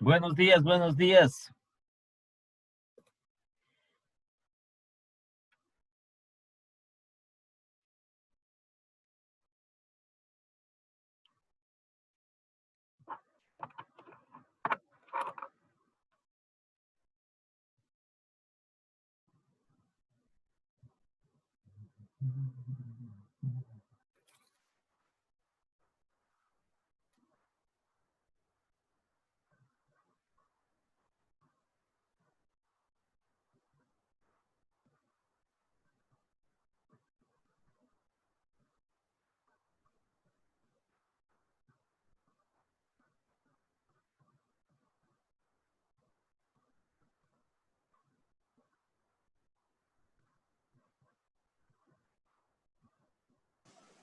Buenos días, buenos días.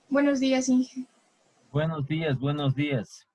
Buenos días, Inge. Buenos días, buenos días.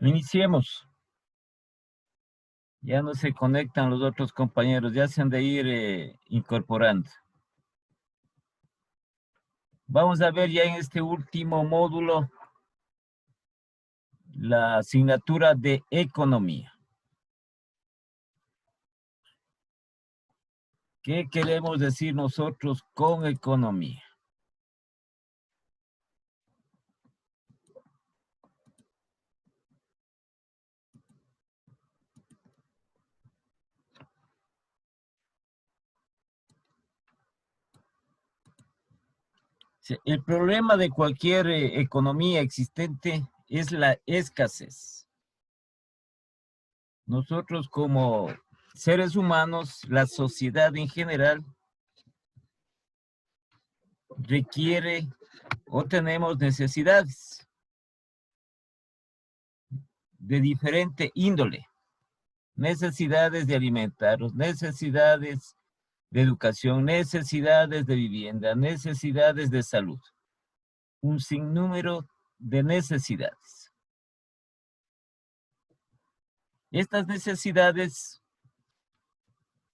Iniciemos. Ya no se conectan los otros compañeros, ya se han de ir incorporando. Vamos a ver ya en este último módulo la asignatura de economía. ¿Qué queremos decir nosotros con economía? El problema de cualquier economía existente es la escasez. Nosotros como seres humanos, la sociedad en general, requiere o tenemos necesidades de diferente índole. Necesidades de alimentarnos, necesidades de educación, necesidades de vivienda, necesidades de salud. Un sinnúmero de necesidades. Estas necesidades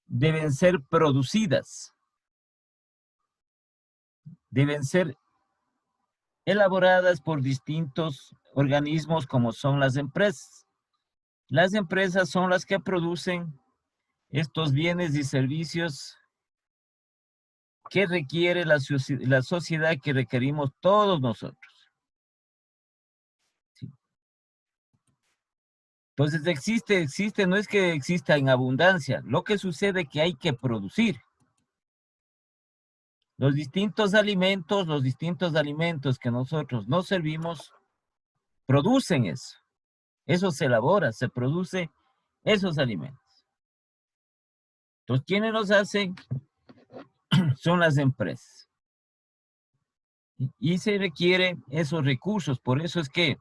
deben ser producidas, deben ser elaboradas por distintos organismos como son las empresas. Las empresas son las que producen estos bienes y servicios que requiere la sociedad, que requerimos todos nosotros. ¿Sí? Entonces existe, no es que exista en abundancia, lo que sucede es que hay que producir. Los distintos alimentos que nosotros nos servimos, producen eso. Eso se elabora, se produce esos alimentos. Entonces, ¿quiénes los hacen? Son las empresas. Y se requieren esos recursos. Por eso es que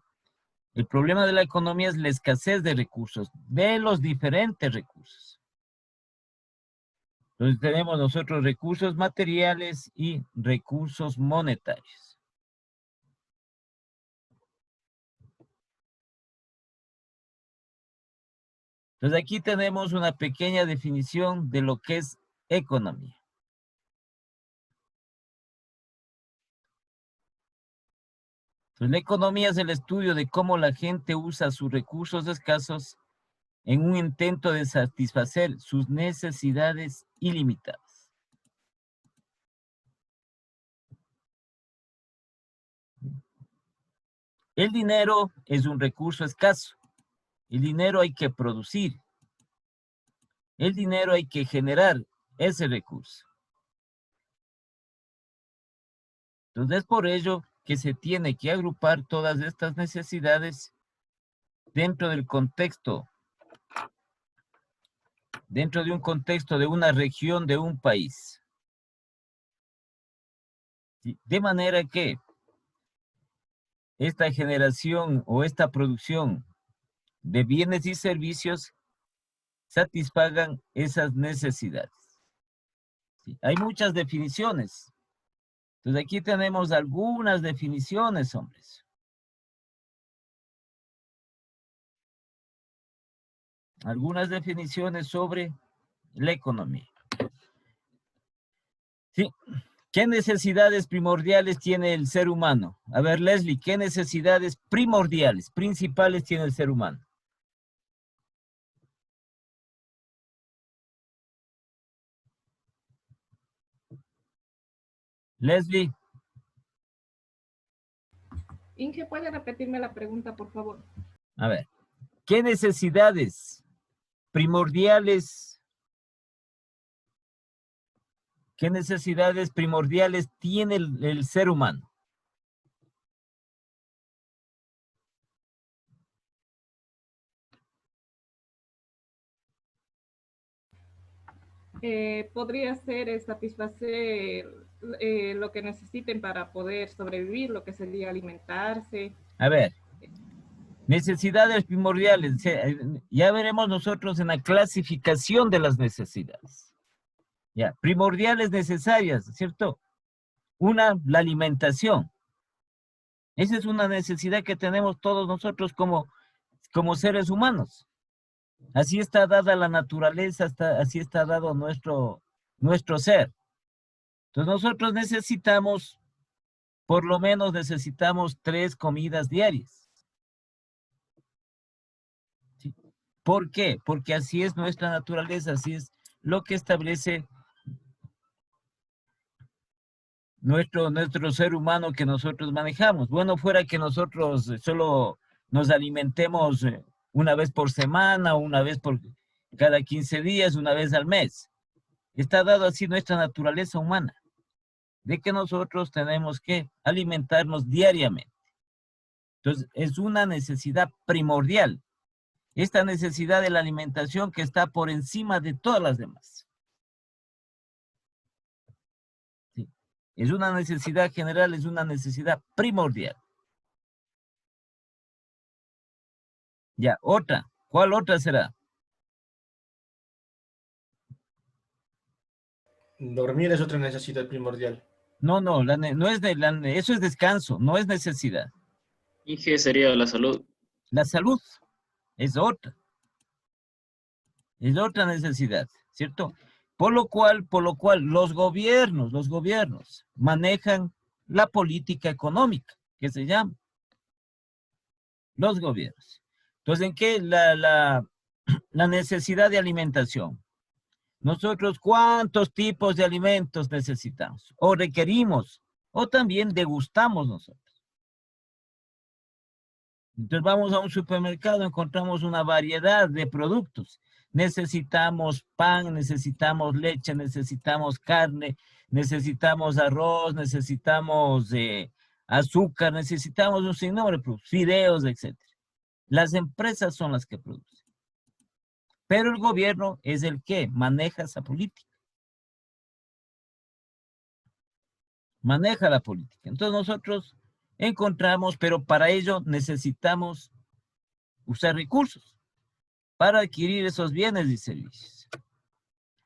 el problema de la economía es la escasez de recursos, de los diferentes recursos. Entonces tenemos nosotros recursos materiales y recursos monetarios. Entonces aquí tenemos una pequeña definición de lo que es economía. Entonces, la economía es el estudio de cómo la gente usa sus recursos escasos en un intento de satisfacer sus necesidades ilimitadas. El dinero es un recurso escaso. El dinero hay que producir. El dinero hay que generar ese recurso. Entonces, es por ello que se tiene que agrupar todas estas necesidades dentro del contexto, dentro de un contexto de una región, de un país. De manera que esta generación o esta producción de bienes y servicios satisfagan esas necesidades. ¿Sí? Hay muchas definiciones. Entonces aquí tenemos algunas definiciones, hombres. Algunas definiciones sobre la economía. Sí. ¿Qué necesidades primordiales tiene el ser humano? A ver, Leslie, ¿qué necesidades primordiales, principales tiene el ser humano? Leslie. Inge, ¿puede repetirme la pregunta, por favor? A ver, ¿qué necesidades primordiales, tiene el ser humano? Podría ser satisfacer lo que necesiten para poder sobrevivir, lo que sería alimentarse. A ver, necesidades primordiales. Ya veremos nosotros en la clasificación de las necesidades. Ya, primordiales necesarias, ¿cierto? Una, la alimentación. Esa es una necesidad que tenemos todos nosotros como seres humanos. Así está dada la naturaleza, así está dado nuestro ser. Entonces nosotros necesitamos, por lo menos necesitamos 3 comidas diarias. ¿Sí? ¿Por qué? Porque así es nuestra naturaleza, así es lo que establece nuestro ser humano que nosotros manejamos. Bueno, fuera que nosotros solo nos alimentemos una vez por semana, una vez por cada 15 días, una vez al mes. Está dado así nuestra naturaleza humana, de que nosotros tenemos que alimentarnos diariamente. Entonces, es una necesidad primordial. Esta necesidad de la alimentación que está por encima de todas las demás. ¿Sí? Es una necesidad general, es una necesidad primordial. Ya, otra. ¿Cuál otra será? Dormir es otra necesidad primordial. No, no es eso es descanso, no es necesidad. ¿Y qué sería la salud? La salud es otra. Es otra necesidad, ¿cierto? Por lo cual los gobiernos manejan la política económica. ¿Qué se llama? Los gobiernos. Entonces, ¿en qué la necesidad de alimentación? Nosotros, ¿cuántos tipos de alimentos necesitamos? O requerimos, o también degustamos nosotros. Entonces vamos a un supermercado, encontramos una variedad de productos. Necesitamos pan, necesitamos leche, necesitamos carne, necesitamos arroz, necesitamos azúcar, necesitamos un sinnúmero de productos, fideos, etc. Las empresas son las que producen. Pero el gobierno es el que maneja esa política. Maneja la política. Entonces nosotros encontramos, pero para ello necesitamos usar recursos para adquirir esos bienes y servicios.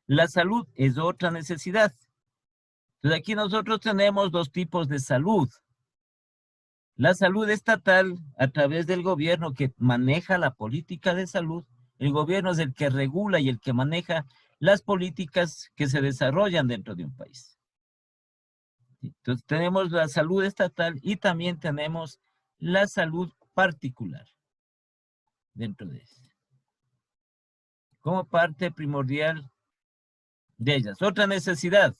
La salud es otra necesidad. Entonces aquí nosotros tenemos dos tipos de salud. La salud estatal a través del gobierno que maneja la política de salud. El gobierno es el que regula y el que maneja las políticas que se desarrollan dentro de un país. Entonces tenemos la salud estatal y también tenemos la salud particular dentro de eso, como parte primordial de ellas. Otra necesidad.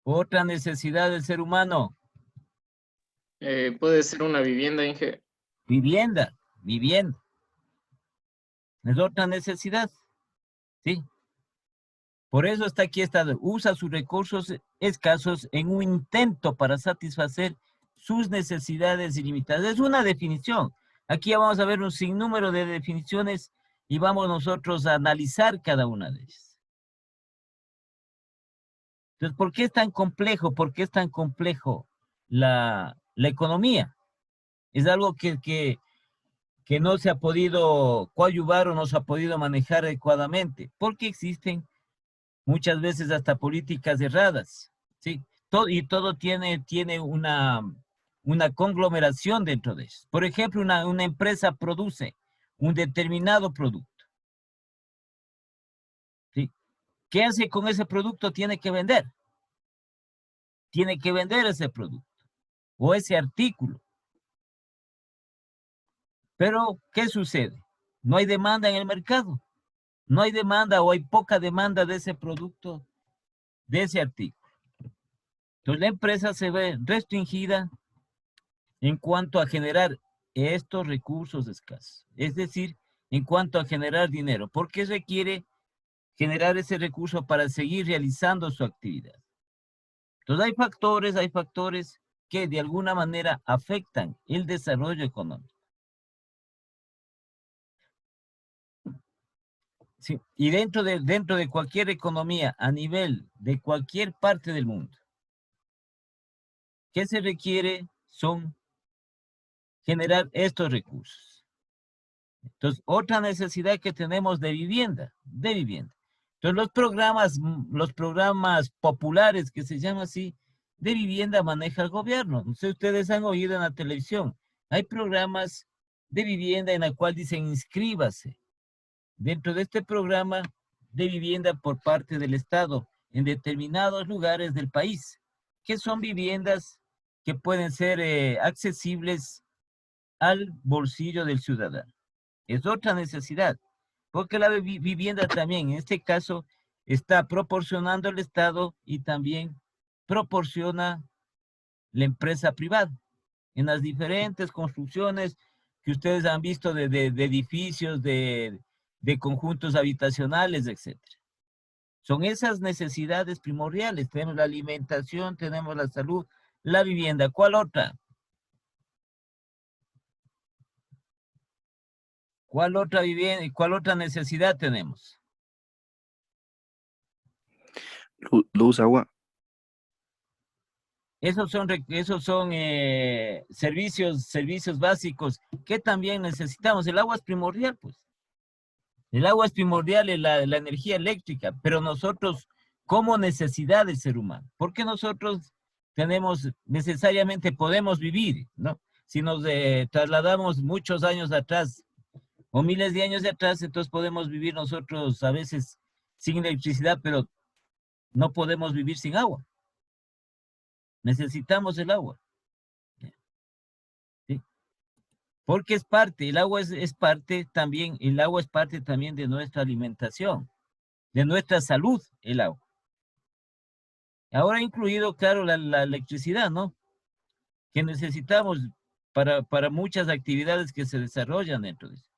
Otra necesidad del ser humano. Puede ser una vivienda, Inge. Vivienda. Es otra necesidad. ¿Sí? Por eso está aquí, usa sus recursos escasos en un intento para satisfacer sus necesidades ilimitadas. Es una definición. Aquí ya vamos a ver un sinnúmero de definiciones y vamos nosotros a analizar cada una de ellas. Entonces, ¿por qué es tan complejo? ¿Por qué es tan complejo la economía? Es algo que no se ha podido coadyuvar o no se ha podido manejar adecuadamente, porque existen muchas veces hasta políticas erradas, ¿sí? Todo tiene una conglomeración dentro de eso. Por ejemplo, una empresa produce un determinado producto, ¿sí? ¿Qué hace con ese producto? Tiene que vender. Tiene que vender ese producto o ese artículo. Pero, ¿qué sucede? No hay demanda en el mercado. No hay demanda o hay poca demanda de ese producto, de ese artículo. Entonces la empresa se ve restringida en cuanto a generar estos recursos escasos. Es decir, en cuanto a generar dinero. Porque requiere generar ese recurso para seguir realizando su actividad. Entonces hay factores que de alguna manera afectan el desarrollo económico. Sí, y dentro de cualquier economía, a nivel de cualquier parte del mundo, ¿qué se requiere? Son generar estos recursos. Entonces, otra necesidad que tenemos de vivienda. Entonces, los programas populares, que se llaman así, de vivienda maneja el gobierno. No sé, ustedes han oído en la televisión. Hay programas de vivienda en la cual dicen inscríbase. Dentro de este programa de vivienda por parte del Estado en determinados lugares del país, que son viviendas que pueden ser accesibles al bolsillo del ciudadano. Es otra necesidad, porque la vivienda también, en este caso, está proporcionando el Estado y también proporciona la empresa privada en las diferentes construcciones que ustedes han visto de edificios, de conjuntos habitacionales, etc. Son esas necesidades primordiales. Tenemos la alimentación, tenemos la salud, la vivienda. ¿Cuál otra? ¿Cuál otra vivienda y cuál otra necesidad tenemos? Luz, agua. Esos son servicios básicos que también necesitamos. El agua es primordial, pues. El agua es primordial en la energía eléctrica, pero nosotros, como necesidad del ser humano, porque nosotros necesariamente podemos vivir, ¿no? Si nos trasladamos muchos años atrás, o miles de años de atrás, entonces podemos vivir nosotros a veces sin electricidad, pero no podemos vivir sin agua. Necesitamos el agua. ¿Sí? Porque es parte, el agua es parte también, el agua es parte también de nuestra alimentación, de nuestra salud, el agua. Ahora incluido, claro, la electricidad, ¿no? Que necesitamos para muchas actividades que se desarrollan dentro de eso,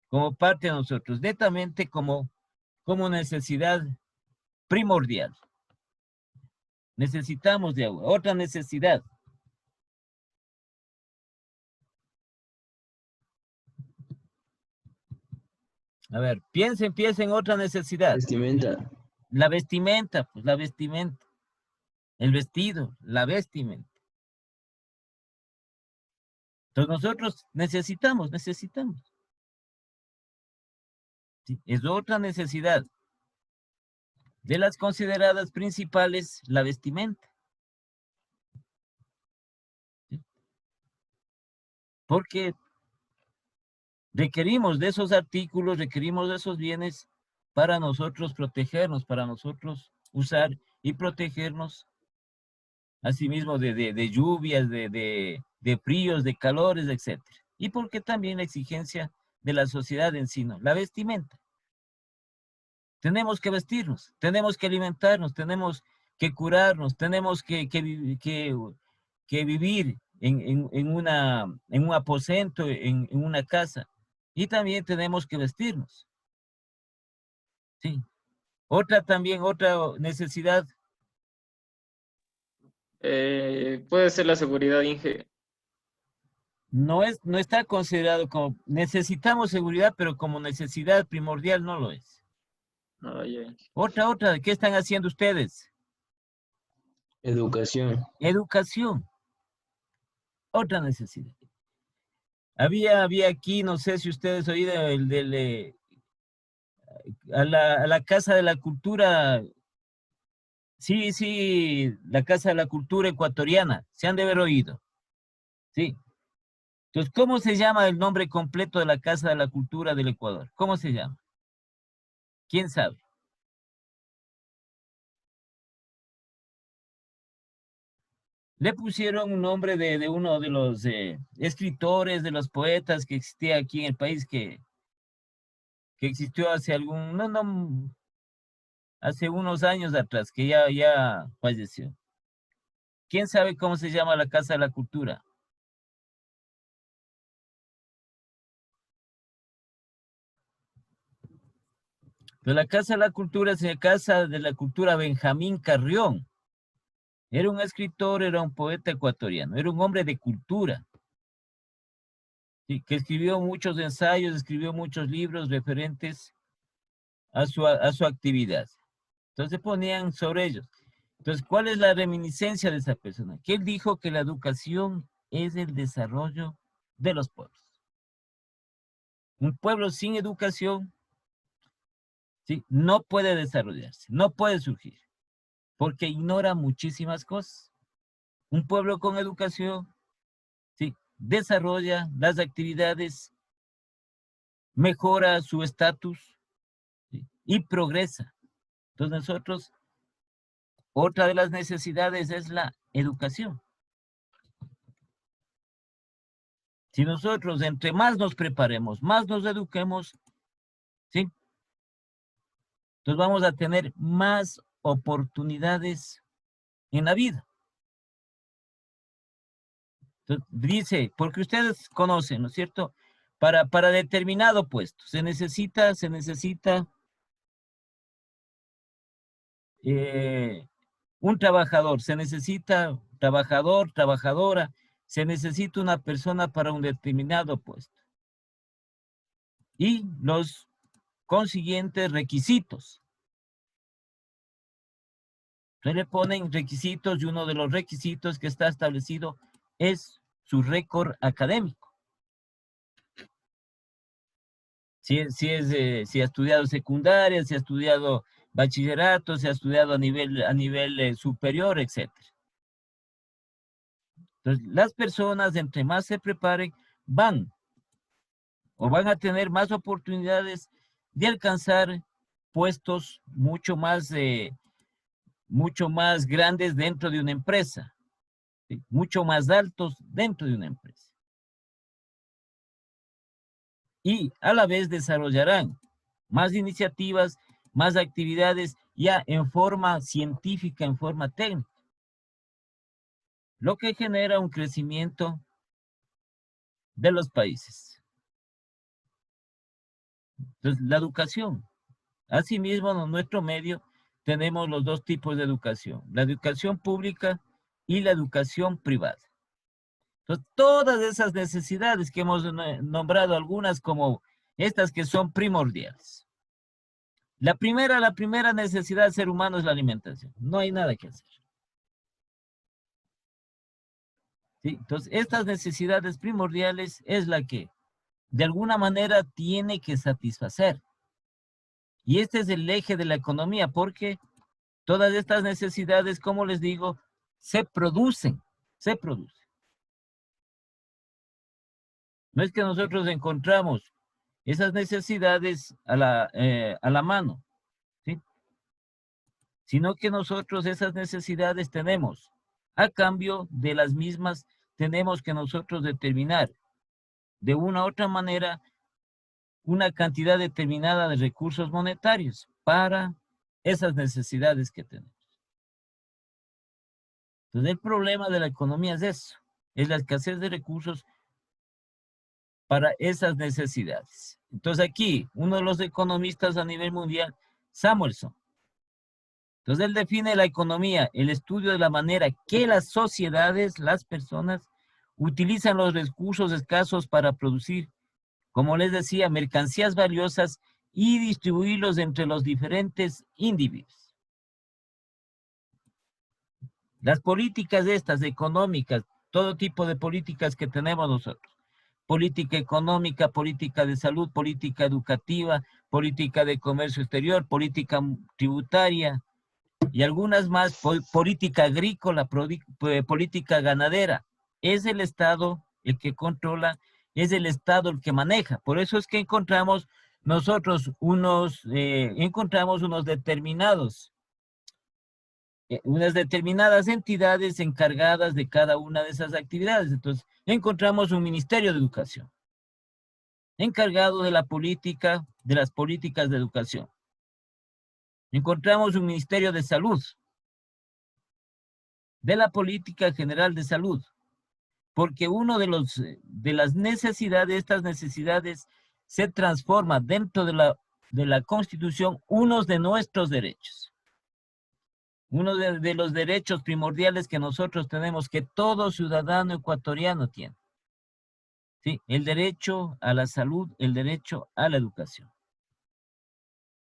como parte de nosotros, netamente como necesidad primordial. Necesitamos de agua. Otra necesidad. A ver, piensen otra necesidad. Vestimenta. La vestimenta, pues la vestimenta. El vestido, la vestimenta. Entonces nosotros necesitamos. Sí, es otra necesidad. De las consideradas principales, la vestimenta. ¿Sí? Porque requerimos de esos artículos, requerimos de esos bienes para nosotros protegernos, para nosotros usar y protegernos asimismo de lluvias, de fríos, de calores, etc. Y porque también la exigencia de la sociedad en sí, ¿no? La vestimenta. Tenemos que vestirnos, tenemos que alimentarnos, tenemos que curarnos, tenemos que vivir en un aposento, en una casa. Y también tenemos que vestirnos. Sí. Otra necesidad. Puede ser la seguridad, Inge. No está considerado como, necesitamos seguridad, pero como necesidad primordial no lo es. Ah, ya. Otra, ¿qué están haciendo ustedes? Educación. Educación. Otra necesidad. Había aquí, no sé si ustedes oído a la Casa de la Cultura. Sí, la Casa de la Cultura ecuatoriana. Se han de haber oído. Sí. Entonces, ¿cómo se llama el nombre completo de la Casa de la Cultura del Ecuador? ¿Cómo se llama? ¿Quién sabe? Le pusieron un nombre de uno de los escritores, de los poetas que existía aquí en el país, que existió hace hace unos años atrás, que ya falleció. ¿Quién sabe cómo se llama la Casa de la Cultura? Pero la Casa de la Cultura es la Casa de la Cultura Benjamín Carrión. Era un escritor, era un poeta ecuatoriano, era un hombre de cultura. Sí, que escribió muchos ensayos, escribió muchos libros referentes a su actividad. Entonces ponían sobre ellos. Entonces, ¿cuál es la reminiscencia de esa persona? Que él dijo que la educación es el desarrollo de los pueblos. Un pueblo sin educación, ¿sí?, no puede desarrollarse, no puede surgir, porque ignora muchísimas cosas. Un pueblo con educación, ¿sí?, desarrolla las actividades, mejora su estatus, ¿sí?, y progresa. Entonces nosotros, otra de las necesidades es la educación. Si nosotros entre más nos preparemos, más nos eduquemos, ¿sí?, entonces vamos a tener más oportunidades en la vida. Entonces, dice, porque ustedes conocen, ¿no es cierto? Para determinado puesto se necesita un trabajador, se necesita trabajador, trabajadora, se necesita una persona para un determinado puesto. Y los consiguientes requisitos. Se le ponen requisitos y uno de los requisitos que está establecido es su récord académico. Si ha estudiado secundaria, si ha estudiado bachillerato, si ha estudiado a nivel superior, etc. Entonces, las personas, entre más se preparen, van a tener más oportunidades de alcanzar puestos mucho más grandes dentro de una empresa, ¿sí? Mucho más altos dentro de una empresa. Y a la vez desarrollarán más iniciativas, más actividades ya en forma científica, en forma técnica, lo que genera un crecimiento de los países. Entonces, la educación. Asimismo, en nuestro medio tenemos los dos tipos de educación, la educación pública y la educación privada. Entonces, todas esas necesidades que hemos nombrado, algunas como estas que son primordiales. La primera necesidad del ser humano es la alimentación. No hay nada que hacer. ¿Sí? Entonces, estas necesidades primordiales es la que de alguna manera tiene que satisfacer. Y este es el eje de la economía, porque todas estas necesidades, como les digo, se producen. No es que nosotros encontramos esas necesidades a la mano, ¿sí? Sino que nosotros esas necesidades tenemos. A cambio de las mismas, tenemos que nosotros determinar de una u otra manera una cantidad determinada de recursos monetarios para esas necesidades que tenemos. Entonces, el problema de la economía es eso, es la escasez de recursos para esas necesidades. Entonces, aquí, uno de los economistas a nivel mundial, Samuelson. Entonces, él define la economía, el estudio de la manera que las sociedades, las personas, utilizan los recursos escasos para producir, como les decía, mercancías valiosas y distribuirlos entre los diferentes individuos. Las políticas estas económicas, todo tipo de políticas que tenemos nosotros, política económica, política de salud, política educativa, política de comercio exterior, política tributaria y algunas más, política agrícola, política ganadera. Es el Estado el que controla, es el Estado el que maneja. Por eso es que encontramos nosotros unas determinadas entidades encargadas de cada una de esas actividades. Entonces, encontramos un Ministerio de Educación, encargado de la política, de las políticas de educación. Encontramos un Ministerio de Salud, de la política general de salud, porque uno de las necesidades, estas necesidades, se transforma dentro de la Constitución, unos de nuestros derechos. Uno de los derechos primordiales que nosotros tenemos, que todo ciudadano ecuatoriano tiene. ¿Sí? El derecho a la salud, el derecho a la educación.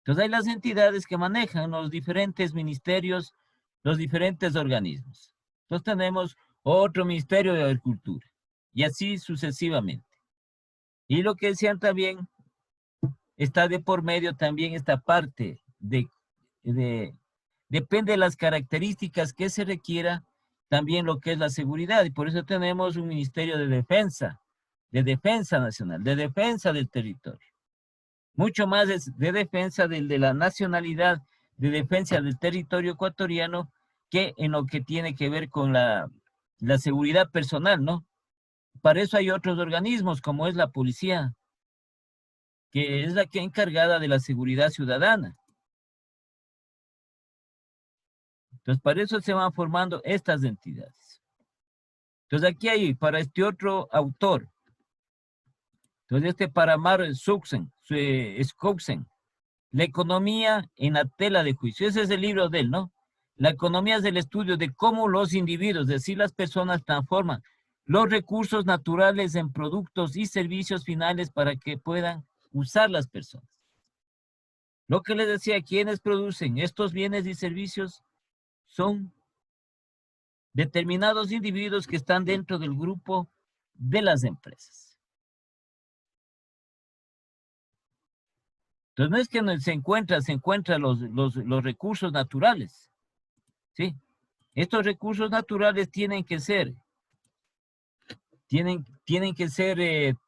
Entonces hay las entidades que manejan los diferentes ministerios, los diferentes organismos. Entonces tenemos otro Ministerio de Agricultura y así sucesivamente. Y lo que decían también, está de por medio también esta parte depende de las características que se requiera, también lo que es la seguridad. Y por eso tenemos un Ministerio de Defensa Nacional, de defensa del territorio. Mucho más de defensa de la nacionalidad, de defensa del territorio ecuatoriano, que en lo que tiene que ver con la seguridad personal, ¿no? Para eso hay otros organismos, como es la policía, que es la que es encargada de la seguridad ciudadana. Entonces, para eso se van formando estas entidades. Entonces, aquí hay, para este otro autor, entonces Paramar Skousen, La economía en la tela de juicio. Ese es el libro de él, ¿no? La economía es el estudio de cómo los individuos, es decir, las personas, transforman los recursos naturales en productos y servicios finales para que puedan usar las personas. Lo que les decía, quienes producen estos bienes y servicios son determinados individuos que están dentro del grupo de las empresas. Entonces no es que no se encuentran los recursos naturales, ¿sí? Estos recursos naturales tienen que ser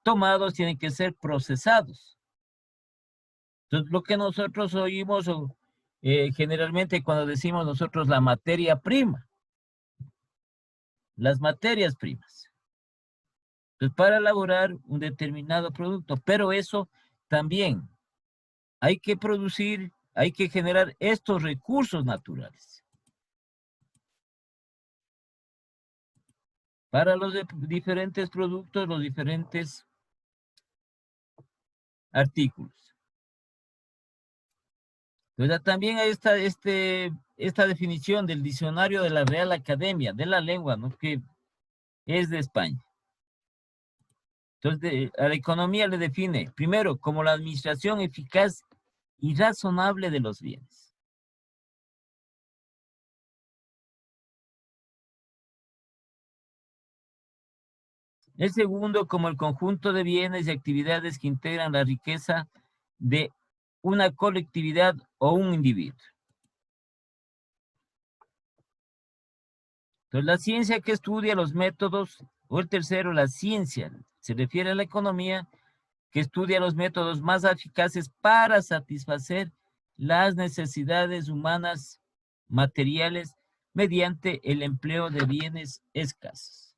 tomados, tienen que ser procesados. Entonces, lo que nosotros oímos generalmente cuando decimos nosotros la materia prima, las materias primas. Entonces, para elaborar un determinado producto, pero eso también hay que producir, hay que generar estos recursos naturales para los diferentes productos, los diferentes artículos. Entonces, también hay esta definición del diccionario de la Real Academia de la Lengua, ¿no? Que es de España. Entonces, a la economía le define, primero, como la administración eficaz y razonable de los bienes. El segundo, como el conjunto de bienes y actividades que integran la riqueza de una colectividad o un individuo. Entonces, la ciencia que estudia los métodos, o el tercero, la ciencia, se refiere a la economía que estudia los métodos más eficaces para satisfacer las necesidades humanas materiales mediante el empleo de bienes escasos.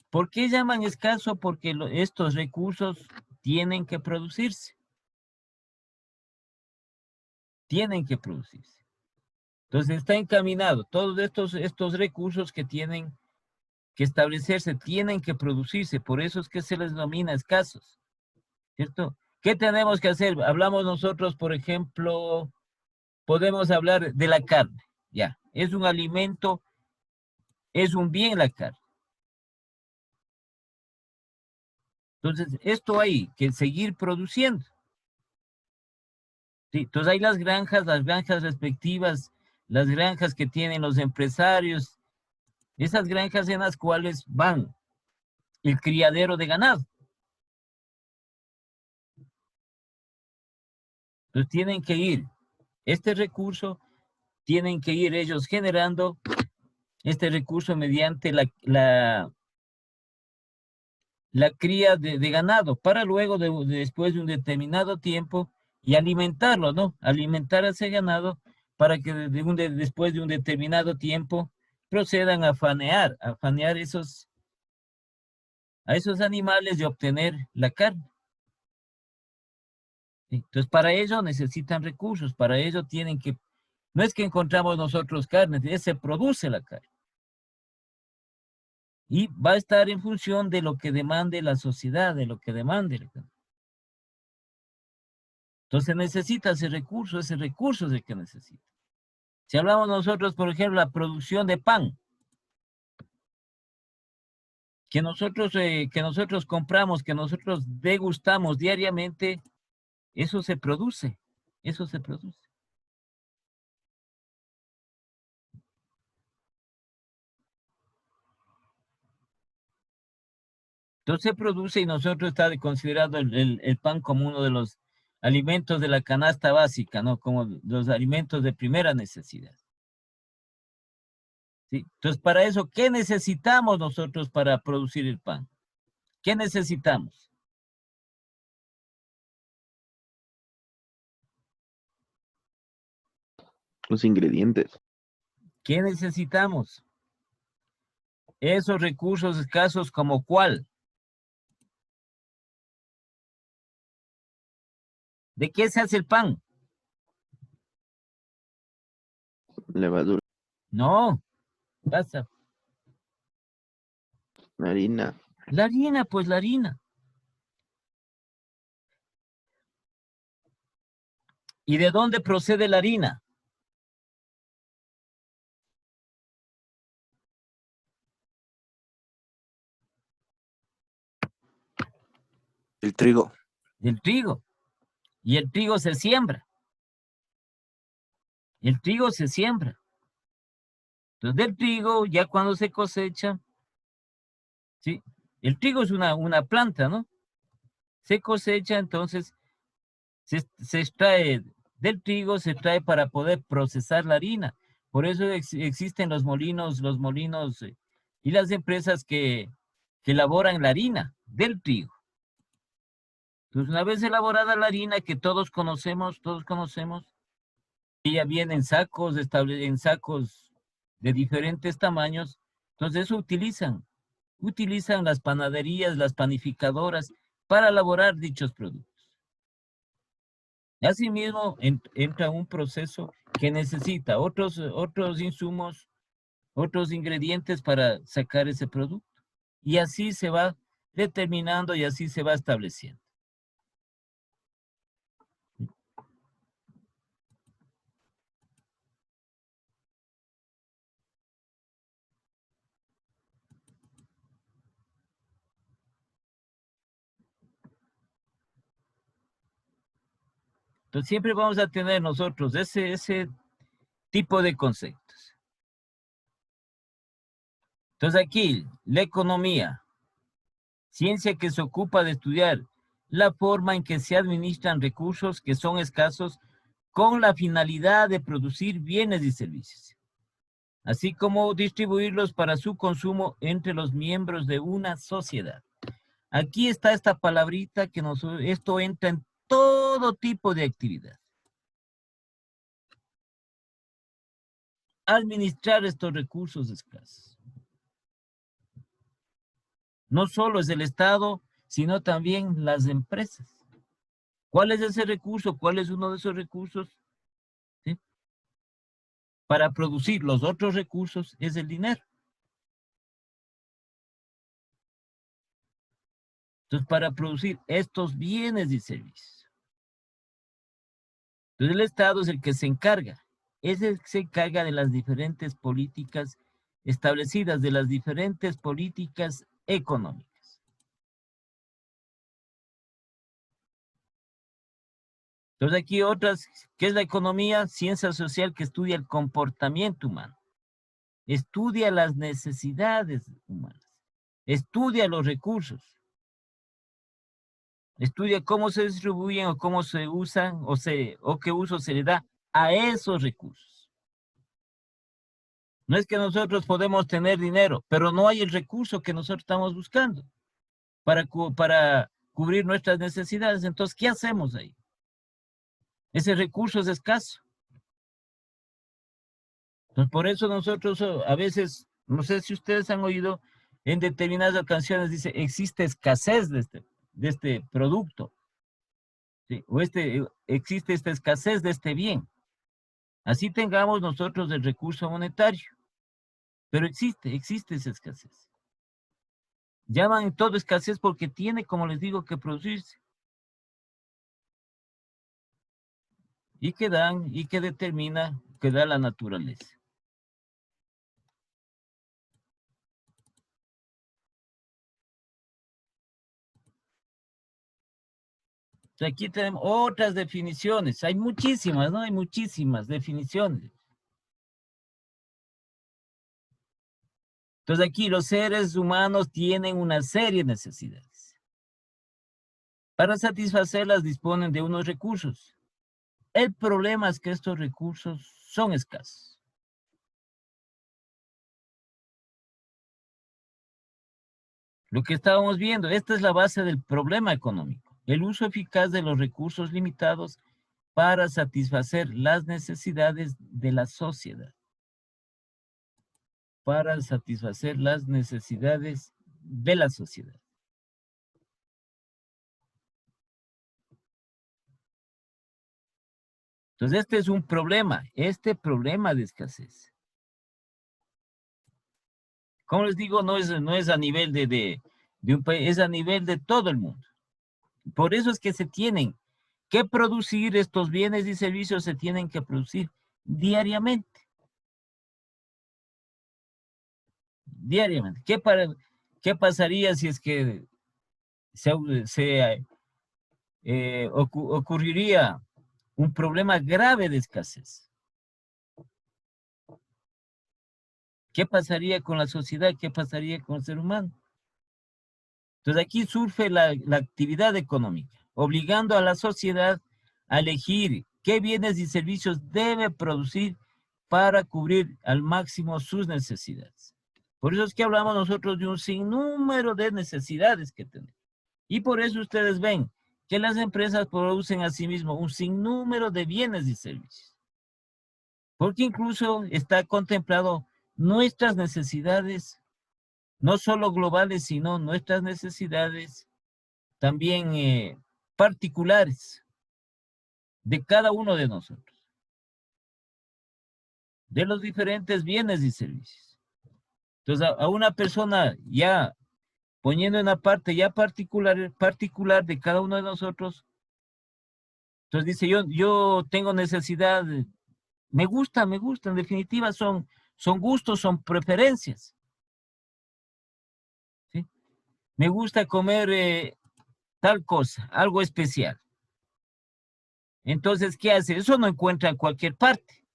¿Por qué llaman escaso? Porque estos recursos tienen que producirse. Tienen que producirse. Entonces está encaminado. Todos estos recursos que tienen que establecerse, tienen que producirse. Por eso es que se les denomina escasos. ¿Cierto? ¿Qué tenemos que hacer? Hablamos nosotros, por ejemplo, podemos hablar de la carne. Ya, es un alimento, es un bien la carne. Entonces, esto hay que seguir produciendo. Sí, entonces hay las granjas respectivas, las granjas que tienen los empresarios, esas granjas en las cuales van el criadero de ganado. Entonces tienen que ir, este recurso, tienen que ir ellos generando este recurso mediante la cría de ganado, para luego, después de un determinado tiempo, y alimentarlo, ¿no? Alimentar a ese ganado para que después de un determinado tiempo procedan a fanear a esos animales y obtener la carne. ¿Sí? Entonces, para ello necesitan recursos, para ello tienen que, no es que encontramos nosotros carne, se produce la carne. Y va a estar en función de lo que demande la sociedad, de lo que demande la carne. Entonces necesita ese recurso es el que necesita. Si hablamos nosotros, por ejemplo, la producción de pan, que nosotros compramos, que nosotros degustamos diariamente, eso se produce, eso se produce. Entonces se produce y nosotros está considerado el pan como uno de los alimentos de la canasta básica, ¿no? Como los alimentos de primera necesidad. ¿Sí? Entonces, para eso, ¿qué necesitamos nosotros para producir el pan? ¿Qué necesitamos? Los ingredientes. ¿Qué necesitamos? Esos recursos escasos, ¿como cuál? ¿De qué se hace el pan? Levadura. No, basta. Harina. La harina, pues la harina. ¿Y de dónde procede la harina? El trigo. Del trigo. Y el trigo se siembra. El trigo se siembra. Entonces, del trigo, ya cuando se cosecha, ¿sí? El trigo es una planta, ¿no? Se cosecha, entonces se extrae del trigo, se extrae para poder procesar la harina. Por eso existen los molinos y las empresas que elaboran la harina del trigo. Entonces, una vez elaborada la harina que todos conocemos, ella viene en sacos, en sacos de diferentes tamaños. Entonces, eso utilizan las panaderías, las panificadoras para elaborar dichos productos. Asimismo, entra un proceso que necesita otros insumos, otros ingredientes para sacar ese producto. Y así se va determinando y así se va estableciendo. Entonces siempre vamos a tener nosotros ese tipo de conceptos. Entonces aquí, la economía, ciencia que se ocupa de estudiar la forma en que se administran recursos que son escasos con la finalidad de producir bienes y servicios, así como distribuirlos para su consumo entre los miembros de una sociedad. Aquí está esta palabrita que esto entra en todo tipo de actividad. Administrar estos recursos escasos. No solo es el Estado, sino también las empresas. ¿Cuál es ese recurso? ¿Cuál es uno de esos recursos? ¿Sí? Para producir los otros recursos es el dinero. Entonces, para producir estos bienes y servicios. Entonces, el Estado es el que se encarga. Es el que se encarga de las diferentes políticas establecidas, de las diferentes políticas económicas. Entonces, aquí otras, ¿qué es la economía? Ciencia social que estudia el comportamiento humano. Estudia las necesidades humanas. Estudia los recursos. Estudia cómo se distribuyen o cómo se usan o qué uso se le da a esos recursos. No es que nosotros podemos tener dinero, pero no hay el recurso que nosotros estamos buscando para cubrir nuestras necesidades. Entonces, ¿qué hacemos ahí? Ese recurso es escaso. Entonces, por eso nosotros a veces, no sé si ustedes han oído, en determinadas ocasiones dice, existe escasez de este producto. ¿Sí? O existe esta escasez de este bien. Así tengamos nosotros el recurso monetario. Pero existe esa escasez. Llaman todo escasez porque tiene, como les digo, que producirse. Y que determina, que da la naturaleza. Aquí tenemos otras definiciones. Hay muchísimas, ¿no? Hay muchísimas definiciones. Entonces aquí los seres humanos tienen una serie de necesidades. Para satisfacerlas disponen de unos recursos. El problema es que estos recursos son escasos. Lo que estábamos viendo, esta es la base del problema económico. El uso eficaz de los recursos limitados para satisfacer las necesidades de la sociedad. Para satisfacer las necesidades de la sociedad. Entonces, este es un problema, este problema de escasez. Como les digo, no es a nivel de un país, es a nivel de todo el mundo. Por eso es que se tienen que producir estos bienes y servicios, se tienen que producir diariamente. Diariamente. ¿Qué pasaría si es que ocurriría un problema grave de escasez? ¿Qué pasaría con la sociedad? ¿Qué pasaría con el ser humano? Entonces aquí surge la actividad económica, obligando a la sociedad a elegir qué bienes y servicios debe producir para cubrir al máximo sus necesidades. Por eso es que hablamos nosotros de un sinnúmero de necesidades que tenemos. Y por eso ustedes ven que las empresas producen asimismo un sinnúmero de bienes y servicios. Porque incluso está contemplado nuestras necesidades, no solo globales, sino nuestras necesidades también particulares de cada uno de nosotros, de los diferentes bienes y servicios. Entonces, a una persona ya poniendo en la parte ya particular de cada uno de nosotros, entonces dice, yo tengo necesidad, me gusta, en definitiva son gustos, son preferencias. ¿Sí? Me gusta comer tal cosa, algo especial. Entonces, ¿qué hace? Eso no encuentra en cualquier parte.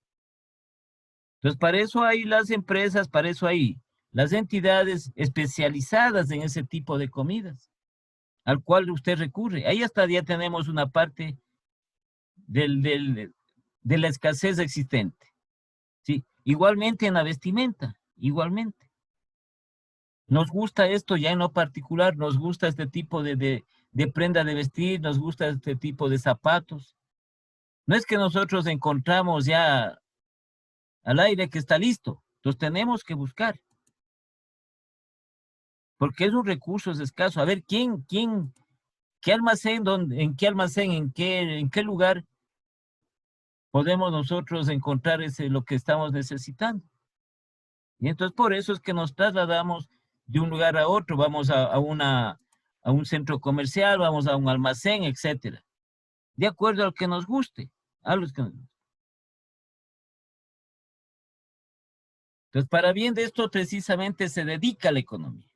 Entonces, para eso hay las empresas, para eso hay las entidades especializadas en ese tipo de comidas, al cual usted recurre. Ahí hasta ya tenemos una parte de la escasez existente. ¿Sí? Igualmente en la vestimenta, igualmente. Nos gusta esto ya en lo particular, nos gusta este tipo de prenda de vestir, nos gusta este tipo de zapatos. No es que nosotros encontramos ya al aire que está listo, entonces tenemos que buscar. Porque es un recurso escaso. A ver, qué almacén, en qué almacén, en qué lugar podemos nosotros encontrar lo que estamos necesitando? Y entonces por eso es que nos trasladamos de un lugar a otro, vamos a un centro comercial, vamos a un almacén, etcétera, de acuerdo al que nos guste, a los que nos guste. Entonces, para bien de esto precisamente se dedica la economía.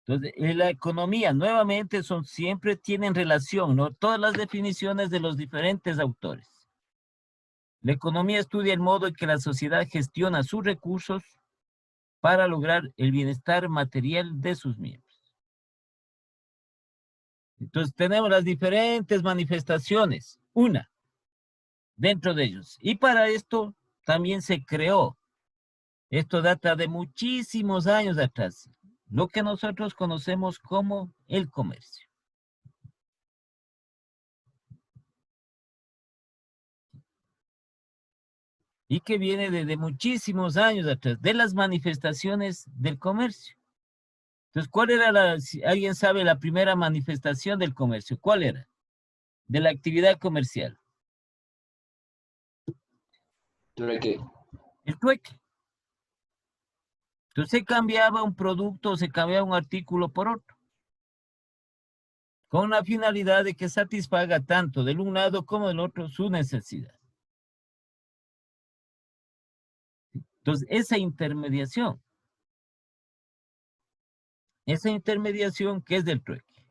Entonces, la economía, nuevamente, siempre tienen relación, ¿no? Todas las definiciones de los diferentes autores. La economía estudia el modo en que la sociedad gestiona sus recursos para lograr el bienestar material de sus miembros. Entonces, tenemos las diferentes manifestaciones, una, dentro de ellos. Y para esto también se creó, esto data de muchísimos años atrás, lo que nosotros conocemos como el comercio. Y que viene desde muchísimos años atrás, de las manifestaciones del comercio. Entonces, ¿cuál era si alguien sabe la primera manifestación del comercio? ¿Cuál era? De la actividad comercial. Trueque. El trueque. Entonces se cambiaba un producto, se cambiaba un artículo por otro, con la finalidad de que satisfaga tanto del un lado como del otro su necesidad. Entonces, esa intermediación que es del trueque.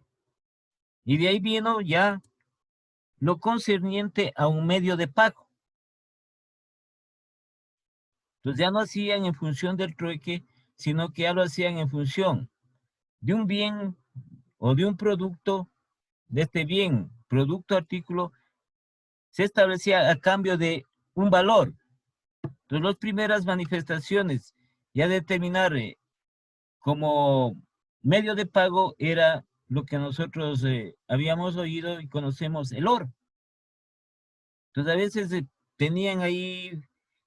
Y de ahí vino ya lo concerniente a un medio de pago. Entonces ya no hacían en función del trueque, sino que ya lo hacían en función de un bien o de un producto, de este bien, producto, artículo, se establecía a cambio de un valor. Entonces las primeras manifestaciones ya determinar como medio de pago era lo que nosotros habíamos oído y conocemos, el oro. Entonces a veces tenían ahí,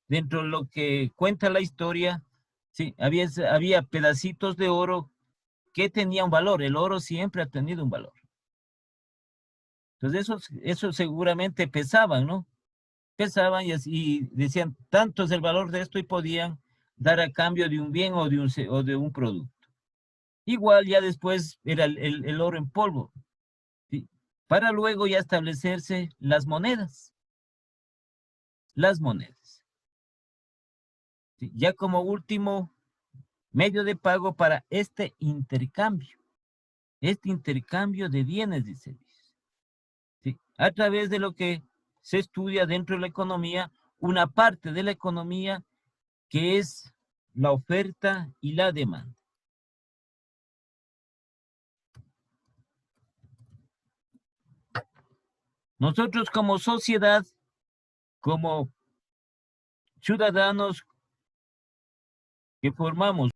dentro de lo que cuenta la historia, sí, había pedacitos de oro que tenían un valor. El oro siempre ha tenido un valor. Entonces esos seguramente pesaban, ¿no? Pesaban y decían, tanto es el valor de esto y podían dar a cambio de un bien o de un producto. Igual ya después era el oro en polvo, ¿sí? Para luego ya establecerse las monedas. Las monedas. ¿Sí? Ya como último medio de pago para este intercambio de bienes y servicios. ¿Sí? A través de lo que se estudia dentro de la economía, una parte de la economía que es la oferta y la demanda. Nosotros como sociedad, como ciudadanos que formamos